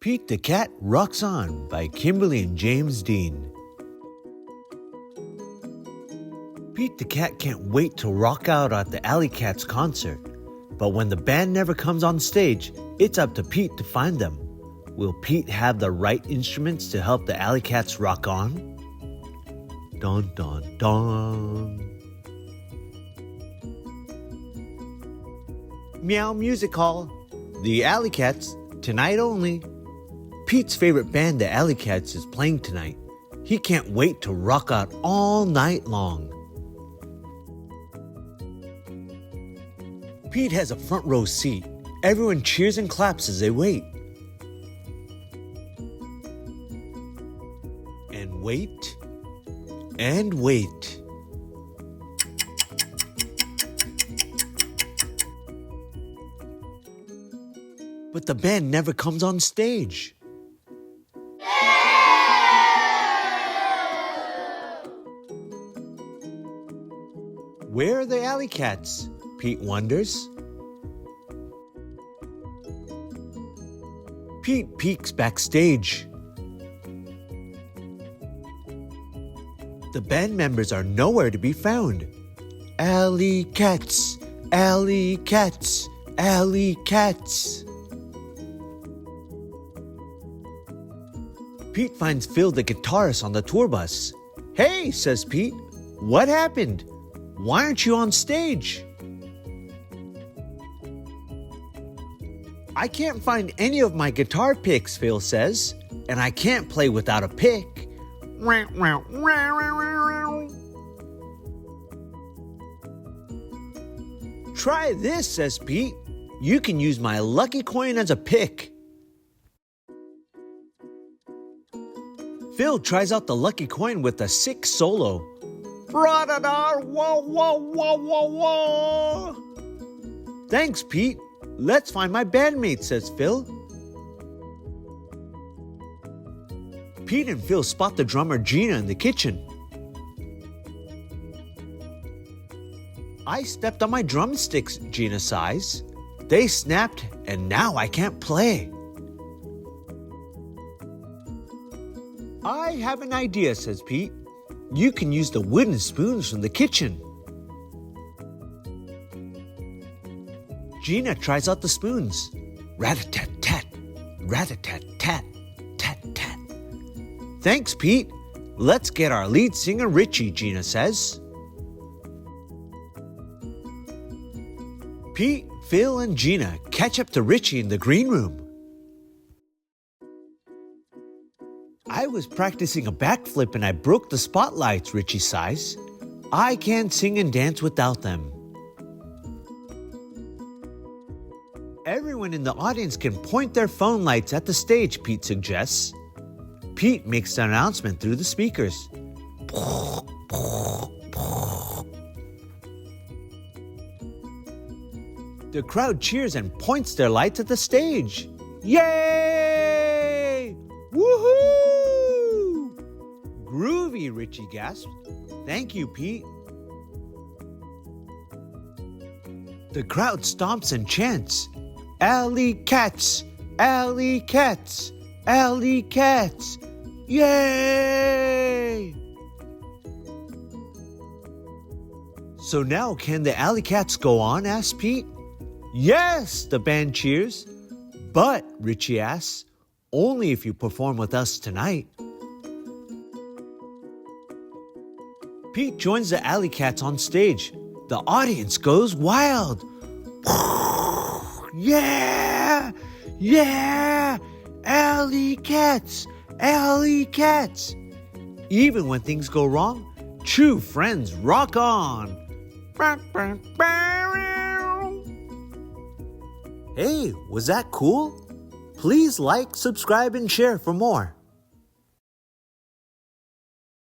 Pete the Cat Rocks On by Kimberly and James Dean. Pete the Cat can't wait to rock out at the Alley Cats concert. But when the band never comes on stage, it's up to Pete to find them. Will Pete have the right instruments to help the Alley Cats rock on? Dun dun dun. Meow Music Hall. The Alley Cats, tonight only. Pete's favorite band, the Alley Cats, is playing tonight. He can't wait to rock out all night long. Pete has a front row seat. Everyone cheers and claps as they wait. And wait. And wait. But the band never comes on stage. Where are the Alley Cats? Pete wonders. Pete peeks backstage. The band members are nowhere to be found. Alley Cats, Alley Cats, Alley Cats. Pete finds Phil the guitarist on the tour bus. Hey, says Pete, what happened? Why aren't you on stage? I can't find any of my guitar picks, Phil says, and I can't play without a pick. Try this, says Pete. You can use my lucky coin as a pick. Phil tries out the lucky coin with a sick solo. Ra-da-da, whoa, whoa, whoa, whoa, whoa. Thanks, Pete. Let's find my bandmate, says Phil. Pete and Phil spot the drummer Gina in the kitchen. I stepped on my drumsticks, Gina sighs. They snapped, and now I can't play. I have an idea, says Pete. You can use the wooden spoons from the kitchen. Gina tries out the spoons. Rat-a-tat-tat, rat-a-tat-tat, tat-tat. Thanks, Pete. Let's get our lead singer Richie, Gina says. Pete, Phil, and Gina catch up to Richie in the green room. I was practicing a backflip and I broke the spotlights, Richie sighs. I can't sing and dance without them. Everyone in the audience can point their phone lights at the stage, Pete suggests. Pete makes the announcement through the speakers. The crowd cheers and points their lights at the stage. Yay! Woohoo! Groovy, Richie gasped. Thank you, Pete. The crowd stomps and chants. Alley Cats, Alley Cats, Alley Cats. Yay! So now can the Alley Cats go on, asked Pete. Yes, the band cheers. But, Richie asks, only if you perform with us tonight. Pete joins the Alley Cats on stage. The audience goes wild. Yeah! Yeah! Alley Cats! Alley Cats! Even when things go wrong, true friends rock on. Hey, was that cool? Please like, subscribe, and share for more.